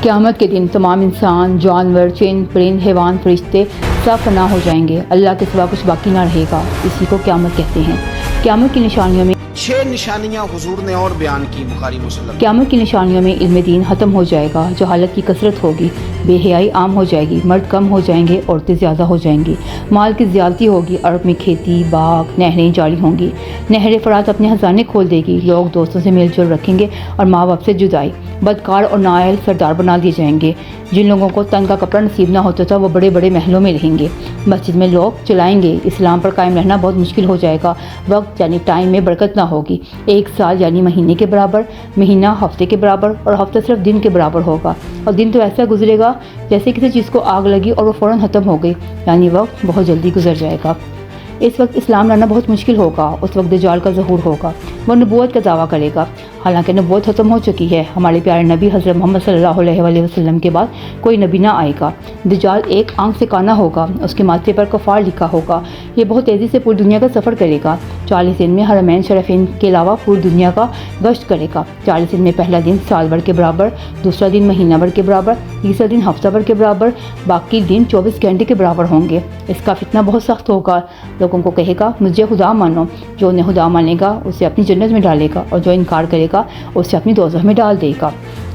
قیامت کے دن تمام انسان، جانور، چند، پرند، حیوان، فرشتے سب فنا ہو جائیں گے، اللہ کے سوا کچھ باقی نہ رہے گا۔ اسی کو قیامت کہتے ہیں۔ قیامت کی نشانیوں میں 6 نشانیاں حضور نے اور بیان کی بخاری مسلم۔ قیامت کی نشانیوں میں علم دین ختم ہو جائے گا، جہالت کی کثرت ہوگی، بے حیائی عام ہو جائے گی، مرد کم ہو جائیں گے، عورتیں زیادہ ہو جائیں گی، مال کی زیادتی ہوگی، عرب میں کھیتی، باغ، نہریں جاری ہوں گی، نہر فرات اپنے خزانے کھول دے گی، لوگ دوستوں سے میل جول رکھیں گے اور ماں باپ سے جدائی، بدکار اور نااہل سردار بنا دیے جائیں گے۔ جن لوگوں کو تن کا کپڑا نصیب نہ ہوتا تھا وہ بڑے بڑے محلوں میں رہیں گے، مسجد میں لوگ چلائیں گے، اسلام پر قائم رہنا بہت مشکل ہو جائے گا، وقت یعنی ٹائم میں برکت نہ ہوگی، ایک سال یعنی مہینے کے برابر، مہینہ ہفتے کے برابر اور ہفتہ صرف دن کے برابر ہوگا، اور دن تو ایسا گزرے گا جیسے کسی چیز کو آگ لگی اور وہ فوراً ختم ہو گئی، یعنی وقت بہت جلدی گزر جائے گا۔ اس وقت اسلام لانا بہت مشکل ہوگا، اس وقت دجال کا ظہور ہوگا، وہ نبوت کا دعویٰ کرے گا، حالانکہ نبوت ختم ہو چکی ہے، ہمارے پیارے نبی حضرت محمد صلی اللہ علیہ وآلہ وسلم کے بعد کوئی نبی نہ آئے گا۔ دجال ایک آنکھ سے کانا ہوگا، اس کے ماتھے پر کفار لکھا ہوگا، یہ بہت تیزی سے پوری دنیا کا سفر کرے گا، 40 دن میں حرمین شریفین کے علاوہ پوری دنیا کا گشت کرے گا، 40 دن میں پہلا دن سال بھر کے برابر، دوسرا دن مہینہ بھر کے برابر، تیسرا دن ہفتہ بھر کے برابر، باقی دن 24 گھنٹے کے برابر ہوں گے۔ اس کا فتنہ بہت سخت ہوگا، لوگوں کو کہے گا مجھے خدا مانو، جو انہیں خدا مانے گا اسے اپنی جنت میں ڈالے گا اور جو انکار کرے گا اسے اپنی دوزخ میں ڈال دے گا،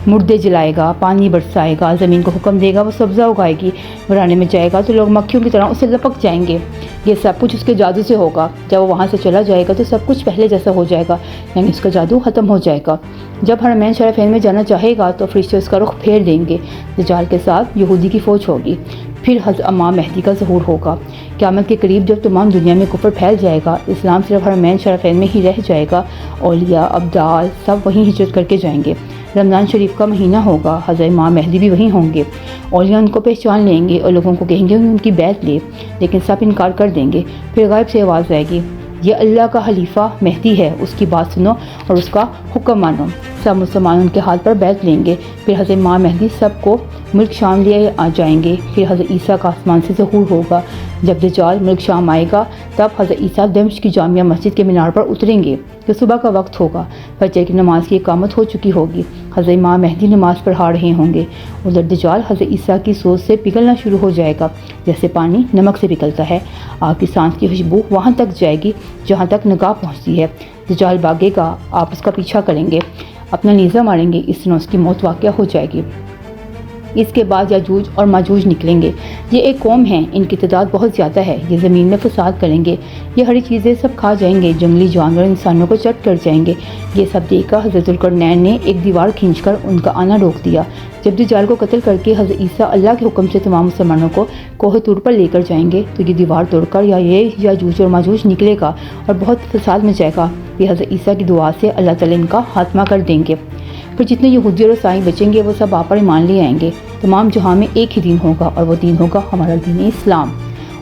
مردے جلائے گا، پانی برسائے گا، زمین کو حکم دے گا وہ سبزہ اگائے گی، ورانے میں جائے گا تو لوگ مکھیوں کی طرح اسے لپک جائیں گے، یہ سب کچھ اس کے جادو سے ہوگا، جب وہ وہاں سے چلا جائے گا تو سب کچھ پہلے جیسا ہو جائے گا، یعنی اس کا جادو ختم ہو جائے گا، جب حرمین شریفین میں جانا چاہے گا تو فرشتے اس کا رخ پھیر دیں گے، دجال کے ساتھ یہودی کی فوج ہوگی، پھر حضرت امام مہدی کا ظہور ہوگا، قیامت کے قریب جب تمام دنیا میں کفر پھیل جائے گا، اسلام صرف حرمین شریفین میں ہی رہ جائے گا، اولیاء، ابدال سب وہیں ہجرت کر کے جائیں گے، رمضان شریف کا مہینہ ہوگا، حضرت امام مہدی بھی وہیں ہوں گے، اولیاء ان کو پہچان لیں گے اور لوگوں کو کہیں گے ان کی بیعت لے، لیکن سب انکار کر دیں گے، پھر غائب سے آواز آئے گی یہ اللہ کا خلیفہ مہدی ہے، اس کی بات سنو اور اس کا حکم مانو، سب مسلمان ان کے ہاتھ پر بیعت لیں گے، پھر حضرت امام مہدی سب کو ملک شام لے آ جائیں گے، پھر حضرت عیسیٰ کا آسمان سے ظہور ہوگا، جب دجال ملک شام آئے گا تب حضرت عیسیٰ دمشق کی جامعہ مسجد کے مینار پر اتریں گے، جو صبح کا وقت ہوگا، فجر کی نماز کی اقامت ہو چکی ہوگی، حضرت امام مہدی نماز پڑھا رہے ہوں گے، ادھر دجال حضرت عیسیٰ کی سوز سے پگھلنا شروع ہو جائے گا، جیسے پانی نمک سے پگھلتا ہے، آپ کی سانس کی خوشبو وہاں تک جائے گی جہاں تک نگاہ پہنچتی ہے، دجال بھاگے گا، آپ اس کا پیچھا کریں گے، اپنا نیزہ ماریں گے، اس طرح اس کی موت واقع ہو جائے گی۔ اس کے بعد یاجوج اور ماجوج نکلیں گے، یہ ایک قوم ہے، ان کی تعداد بہت زیادہ ہے، یہ زمین میں فساد کریں گے، یہ ہری چیزیں سب کھا جائیں گے، جنگلی جانور انسانوں کو چٹ کر جائیں گے، یہ سب دیکھ کر حضرت ذوالقرنین نے ایک دیوار کھینچ کر ان کا آنا روک دیا، جب دجال کو قتل کر کے حضرت عیسیٰ اللہ کے حکم سے تمام مسلمانوں کو کوہ طور پر لے کر جائیں گے تو یہ دیوار توڑ کر یہ یاجوج اور ماجوج نکلے گا اور بہت فساد مچائے گا، یہ حضرت عیسیٰ کی دعا سے اللہ تعالیٰ ان کا خاتمہ کر دیں گے، پھر جتنے یہودی اور عیسائی بچیں گے وہ سب آپ پر ایمان لے آئیں گے، تمام جہاں میں ایک ہی دین ہوگا اور وہ دین ہوگا ہمارا دین اسلام۔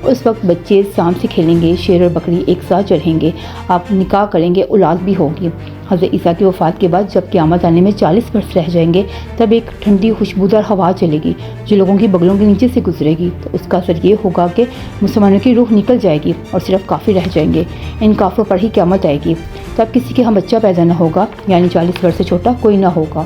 اس وقت بچے سانپ سے کھیلیں گے، شیر اور بکری ایک ساتھ چڑھیں گے، آپ نکاح کریں گے، اولاد بھی ہوگی۔ حضرت عیسیٰ کی وفات کے بعد جب قیامت آنے میں 40 برس رہ جائیں گے تب ایک ٹھنڈی خوشبودار ہوا چلے گی جو لوگوں کی بغلوں کے نیچے سے گزرے گی، تو اس کا اثر یہ ہوگا کہ مسلمانوں کی روح نکل جائے گی اور صرف کافر رہ جائیں گے، ان کافروں پر ہی قیامت آئے گی، تب کسی کے ہاں بچہ پیدا نہ ہوگا، یعنی 40 برس سے چھوٹا کوئی نہ ہوگا،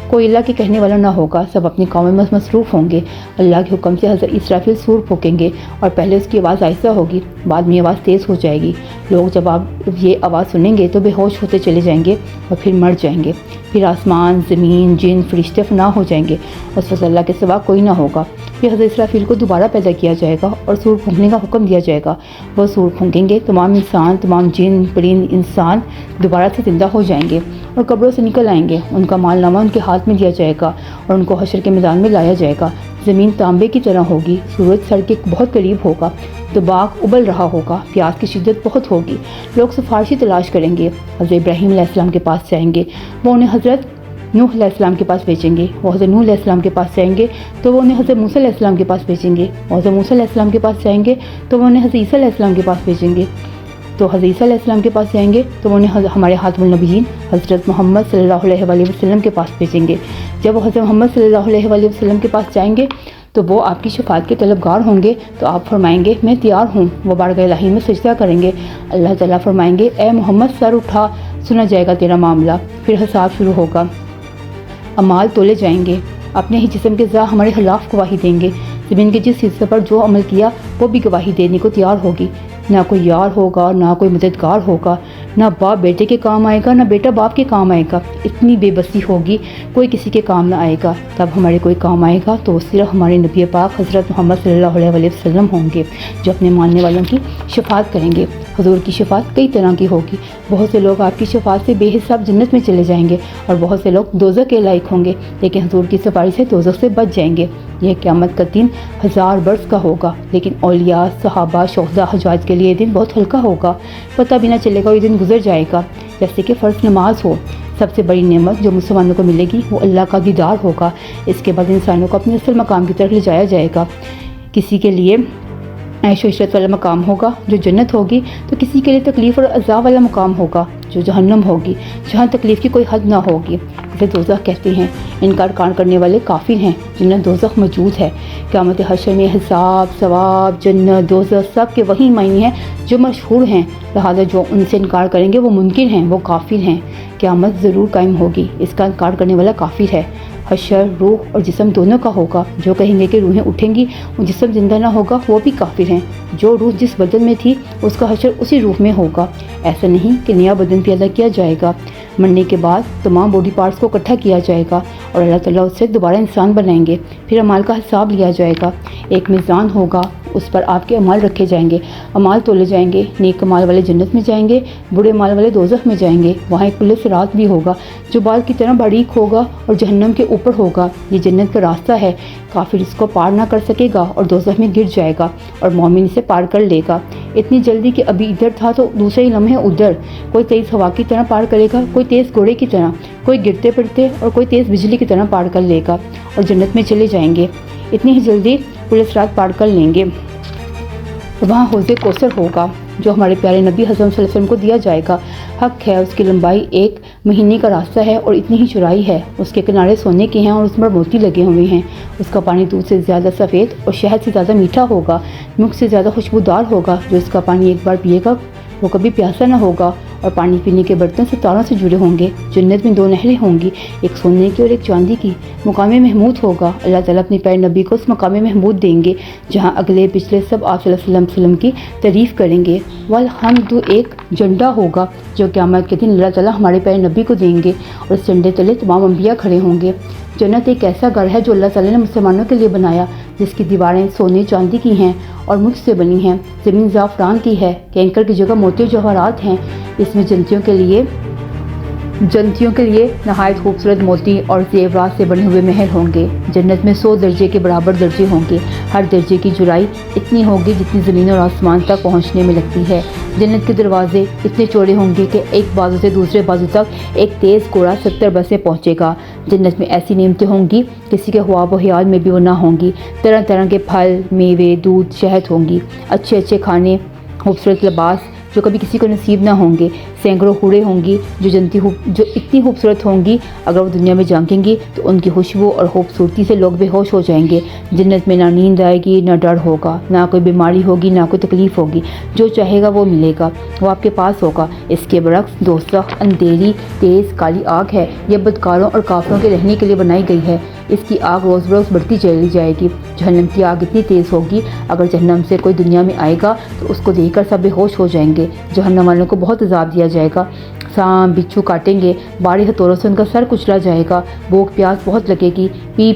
کوئی اللہ کے کہنے والا نہ ہوگا، سب اپنی قوم میں مصروف ہوں گے، اللہ کے حکم سے حضرت اسرافیل سور پھونکیں گے اور پہلے اس کی آواز آہستہ ہوگی، بعد میں آواز تیز ہو جائے گی، لوگ جب آپ یہ آواز سنیں گے تو بے ہوش ہوتے چلے جائیں گے اور پھر مر جائیں گے، پھر آسمان، زمین، جن، فرشتے فنا ہو جائیں گے، اس وقت اللہ کے سوا کوئی نہ ہوگا، پھر حضرت اسرافیل کو دوبارہ پیدا کیا جائے گا اور سور پھونکنے کا حکم دیا جائے گا، وہ سور پھونکیں گے، تمام انسان، تمام جن، پرند، انسان دوبارہ سے زندہ ہو جائیں گے اور قبروں سے نکل آئیں گے، ان کا مال نامہ ان کے ہاتھ میں دیا جائے گا اور ان کو حشر کے میدان میں لایا جائے گا، زمین تانبے کی طرح ہوگی، سورج سر کے بہت قریب ہوگا، تو باغ ابل رہا ہوگا، پیاس کی شدت بہت ہوگی، لوگ سفارشی تلاش کریں گے، حضرت ابراہیم علیہ السلام کے پاس جائیں گے، وہ انہیں حضرت نوح علیہ السلام کے پاس بھیجیں گے، وہ حضرت نوح علیہ السلام کے پاس جائیں گے تو وہ انہیں حضرت موسیٰ علیہ السلام کے پاس بھیجیں گے، وہ حضرت موسیٰ علیہ السلام کے پاس جائیں گے تو وہ انہیں حضرت عیسیٰ علیہ السلام کے پاس بھیجیں گے، تو حضرت عیسیٰ علیہ السلام کے پاس جائیں گے تو وہ انہیں ہمارے خاتم النبیین حضرت محمد صلی اللہ علیہ وآلہ وسلم کے پاس بھیجیں گے، جب وہ حضرت محمد صلی اللہ علیہ وآلہ وسلم کے پاس جائیں گے تو وہ آپ کی شفاعت کے طلبگار ہوں گے، تو آپ فرمائیں گے میں تیار ہوں، وہ بارگاہ الہی میں سجدہ کریں گے، اللہ تعالیٰ فرمائیں گے اے محمد سر اٹھا، سنا جائے گا تیرا معاملہ، پھر حساب شروع ہوگا، اعمال تولے جائیں گے، اپنے ہی جسم کے ذا ہمارے خلاف گواہی دیں گے۔ زمین کے جس حصے پر جو عمل کیا وہ بھی گواہی دینے کو تیار ہوگی۔ نہ کوئی یار ہوگا، نہ کوئی مددگار ہوگا، نہ باپ بیٹے کے کام آئے گا، نہ بیٹا باپ کے کام آئے گا۔ اتنی بے بسی ہوگی، کوئی کسی کے کام نہ آئے گا۔ تب ہمارے کوئی کام آئے گا تو وہ صرف ہمارے نبی پاک حضرت محمد صلی اللہ علیہ وسلم ہوں گے، جو اپنے ماننے والوں کی شفاعت کریں گے۔ حضور کی شفاعت کئی طرح کی ہوگی۔ بہت سے لوگ آپ کی شفاعت سے بے حساب جنت میں چلے جائیں گے اور بہت سے لوگ دوزخ کے لائق ہوں گے، لیکن حضور کی سفارش سے دوزخ سے بچ جائیں گے۔ یہ قیامت کا دن 1000 برس کا ہوگا، لیکن اولیاء، صحابہ، شہداء، حجاج کے لیے یہ دن بہت ہلکا ہوگا۔ پتہ بھی نہ چلے گا یہ دن گزر جائے گا، جیسے کہ فرض نماز ہو۔ سب سے بڑی نعمت جو مسلمانوں کو ملے گی وہ اللہ کا دیدار ہوگا۔ اس کے بعد انسانوں کو اپنے اصل مقام کی طرف لے جایا جائے گا۔ کسی کے لیے عیش و عشرت والا مقام ہوگا جو جنت ہوگی، تو کسی کے لیے تکلیف اور عذاب والا مقام ہوگا جو جہنم ہوگی، جہاں تکلیف کی کوئی حد نہ ہوگی۔ اسے دوزخ کہتے ہیں۔ انکار کرنے والے کافر ہیں، جنت دوزخ موجود ہے۔ قیامت حشر میں حساب، ثواب، جنت، دوزخ سب کے وہی معنی ہیں جو مشہور ہیں، لہٰذا جو ان سے انکار کریں گے وہ منکر ہیں، وہ کافر ہیں۔ قیامت ضرور قائم ہوگی، اس کا انکار کرنے والا کافر ہے۔ حشر روح اور جسم دونوں کا ہوگا۔ جو کہیں گے کہ روحیں اٹھیں گی اور جسم زندہ نہ ہوگا وہ بھی کافر ہیں۔ جو روح جس بدن میں تھی اس کا حشر اسی روح میں ہوگا۔ ایسا نہیں کہ نیا بدن پیدا کیا جائے گا۔ مرنے کے بعد تمام باڈی پارٹس کو اکٹھا کیا جائے گا اور اللہ تعالیٰ اس سے دوبارہ انسان بنائیں گے۔ پھر اعمال کا حساب لیا جائے گا۔ ایک میزان ہوگا، اس پر آپ کے اعمال رکھے جائیں گے، اعمال تولے جائیں گے۔ نیک اعمال والے جنت میں جائیں گے، برے اعمال والے دوزخ میں جائیں گے۔ وہاں ایک پل صراط بھی ہوگا جو بال کی طرح باریک ہوگا اور جہنم کے اوپر ہوگا۔ یہ جنت کا راستہ ہے، کافر اس کو پار نہ کر سکے گا اور دوزخ میں گر جائے گا اور مومن اسے پار کر لے گا۔ اتنی جلدی کہ ابھی ادھر تھا تو دوسرے ہی لمحے ادھر۔ کوئی تیز ہوا کی طرح پار کرے گا، کوئی تیز گھوڑے کی طرح، کوئی گرتے پڑتے اور کوئی تیز بجلی کی طرح پار کر لے گا اور جنت میں چلے جائیں گے۔ اتنی ہی جلدی پل صراط پار کر لیں گے۔ وہاں حوض کوثر ہوگا جو ہمارے پیارے نبی حضرت صلی اللہ علیہ وسلم کو دیا جائے گا۔ حق ہے، اس کی لمبائی 1 مہینے کا راستہ ہے اور اتنی ہی چوڑائی ہے۔ اس کے کنارے سونے کے ہیں اور اس پر موتی لگے ہوئے ہیں۔ اس کا پانی دودھ سے زیادہ سفید اور شہد سے زیادہ میٹھا ہوگا، مکھ سے زیادہ خوشبودار ہوگا۔ جو اس کا پانی ایک بار پیے گا وہ کبھی پیاسا نہ ہوگا، اور پانی پینے کے برتن ستاروں سے جڑے ہوں گے۔ جنت میں 2 نہریں ہوں گی، ایک سونے کی اور ایک چاندی کی۔ مقام محمود ہوگا، اللہ تعالیٰ اپنے پیارے نبی کو اس مقام محمود دیں گے جہاں اگلے پچھلے سب آپ صلی اللہ علیہ وسلم کی تعریف کریں گے۔ والحمد، ایک جھنڈا ہوگا جو قیامت کے دن اللہ تعالیٰ ہمارے پیارے نبی کو دیں گے، اور اس جھنڈے تلے تمام انبیاء کھڑے ہوں گے۔ جنت ایک ایسا گھر ہے جو اللہ تعالیٰ نے مسلمانوں کے لیے بنایا، جس کی دیواریں سونے چاندی کی ہیں اور مکھ سے بنی ہیں۔ زمین زعفران کی ہے، کینکر کی جگہ موتی و جواہرات ہیں۔ اس میں جنتیوں کے لیے نہایت خوبصورت موتی اور زیورات سے بنے ہوئے محل ہوں گے۔ جنت میں 100 درجے کے برابر درجے ہوں گے۔ ہر درجے کی چوڑائی اتنی ہوگی جتنی زمین اور آسمان تک پہنچنے میں لگتی ہے۔ جنت کے دروازے اتنے چوڑے ہوں گے کہ ایک بازو سے دوسرے بازو تک ایک تیز گھوڑا 70 برس میں پہنچے گا۔ جنت میں ایسی نعمتیں ہوں گی کسی کے خواب و خیال میں بھی وہ نہ ہوں گی۔ طرح طرح کے پھل، میوے، دودھ، شہد ہوں گی، اچھے اچھے کھانے، خوبصورت لباس جو کبھی کسی کو نصیب نہ ہوں گے۔ سینکڑوں حوریں ہوں گی جو اتنی خوبصورت ہوں گی اگر وہ دنیا میں جھانکیں گی تو ان کی خوشبو اور خوبصورتی سے لوگ بے ہوش ہو جائیں گے۔ جنت میں نہ نیند آئے گی، نہ ڈر ہوگا، نہ کوئی بیماری ہوگی، نہ کوئی تکلیف ہوگی۔ جو چاہے گا وہ ملے گا، وہ آپ کے پاس ہوگا۔ اس کے برعکس دوزخ اندھیری تیز کالی آگ ہے، یہ بدکاروں اور کافروں کے رہنے کے لیے بنائی گئی ہے۔ اس کی آگ روز بروز بڑھتی چلی جائے گی۔ جہنم کی آگ اتنی تیز ہوگی، اگر جہنم سے کوئی دنیا میں آئے گا تو اس کو دیکھ کر سب بے ہوش ہو جائیں گے۔ جہنم والوں کو بہت عذاب دیا جائے گا، سانپ بچھو کاٹیں گے، باری ہتھوڑوں سے ان کا سر کچلا جائے گا، بھوک پیاس بہت لگے گی،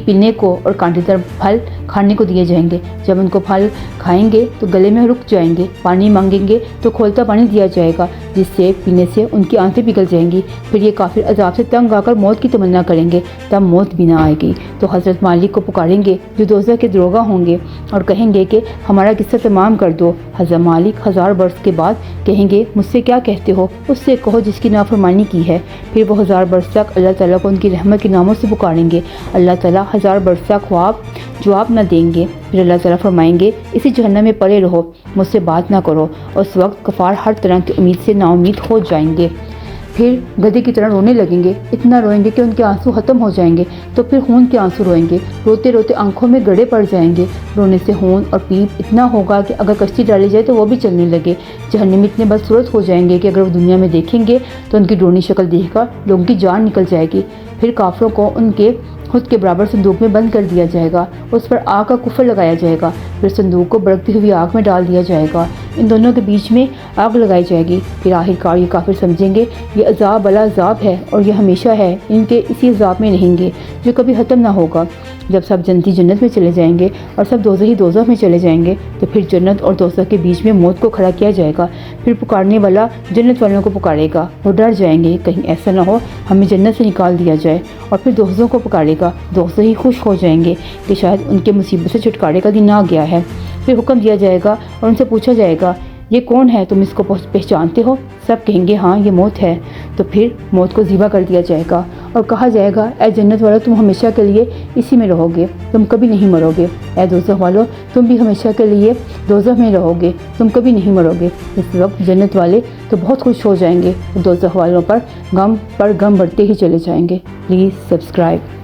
پینے کو اور کانٹے دار پھل کھانے کو دیے جائیں گے۔ جب ان کو پھل کھائیں گے تو گلے میں رک جائیں گے، پانی مانگیں گے تو کھولتا پانی دیا جائے گا جس سے پینے سے ان کی آنتیں پگھل جائیں گی۔ پھر یہ کافر عذاب سے تنگ آ کر موت کی تمنا کریں گے، تب موت بھی نہ آئے گی تو حضرت مالک کو پکاریں گے جو دوزخ کے دروغہ ہوں گے اور کہیں گے کہ ہمارا قصہ تمام کر دو۔ حضرت مالک 1000 برس کے بعد کہیں گے مجھ سے کیا کہتے ہو؟ اس سے کہو جس کی نافرمانی کی ہے۔ پھر وہ 1000 برس تک اللہ تعالیٰ کو ان کی رحمت کے ناموں سے پکاریں گے۔ اللہ تعالیٰ 1000 برس تک جواب نہ دیں گے۔ پھر اللہ تعالیٰ فرمائیں گے اسی جہنم میں پڑے رہو، مجھ سے بات نہ کرو۔ اس وقت کفار ہر طرح کی امید سے نا امید ہو جائیں گے، پھر گدھے کی طرح رونے لگیں گے، اتنا روئیں گے کہ ان کے آنسو ختم ہو جائیں گے، تو پھر خون کے آنسو روئیں گے، روتے روتے آنکھوں میں گڑھے پڑ جائیں گے۔ رونے سے خون اور پیپ اتنا ہوگا کہ اگر کشتی ڈالی جائے تو وہ بھی چلنے لگے۔ جہنمی اتنے بدصورت ہو جائیں گے کہ اگر وہ دنیا میں دیکھیں گے تو ان کی ڈرونی شکل دیکھ کر لوگوں کی جان نکل جائے گی۔ پھر کافروں کو ان کے خود کے برابر صندوق میں بند کر دیا جائے گا، اس پر آگ کا کفر لگایا جائے گا، پھر صندوق کو بھڑکتی ہوئی آگ میں ڈال دیا جائے گا، ان دونوں کے بیچ میں آگ لگائی جائے گی، پھر آخر کار یہ کافر سمجھیں گے یہ عذاب بلا عذاب ہے اور یہ ہمیشہ ہے، ان کے اسی عذاب میں رہیں گے جو کبھی ختم نہ ہوگا۔ جب سب جنتی جنت میں چلے جائیں گے اور سب دوزخی دوزخ میں چلے جائیں گے تو پھر جنت اور دوزخ کے بیچ میں موت کو کھڑا کیا جائے گا، پھر پکارنے والا جنت والوں کو پکارے گا، وہ ڈر جائیں گے کہیں ایسا نہ ہو ہمیں جنت سے نکال دیا جائے، اور پھر دوزخوں کو پکارے گا، دوزخی خوش ہو جائیں گے کہ شاید ان کے مصیبت سے چھٹکارے کا دن آ گیا ہے، پھر حکم دیا جائے گا اور ان سے پوچھا جائے گا یہ کون ہے، تم اس کو پہچانتے ہو؟ سب کہیں گے ہاں یہ موت ہے، تو پھر موت کو ذبح کر دیا جائے گا اور کہا جائے گا اے جنت والو تم ہمیشہ کے لیے اسی میں رہو گے، تم کبھی نہیں مرو گے، اے دوزخ والو تم بھی ہمیشہ کے لیے دوزخ میں رہو گے، تم کبھی نہیں مرو گے۔ اس وقت جنت والے تو بہت خوش ہو جائیں گے، دوزخ والوں پر غم بڑھتے ہی چلے جائیں گے۔ Please subscribe.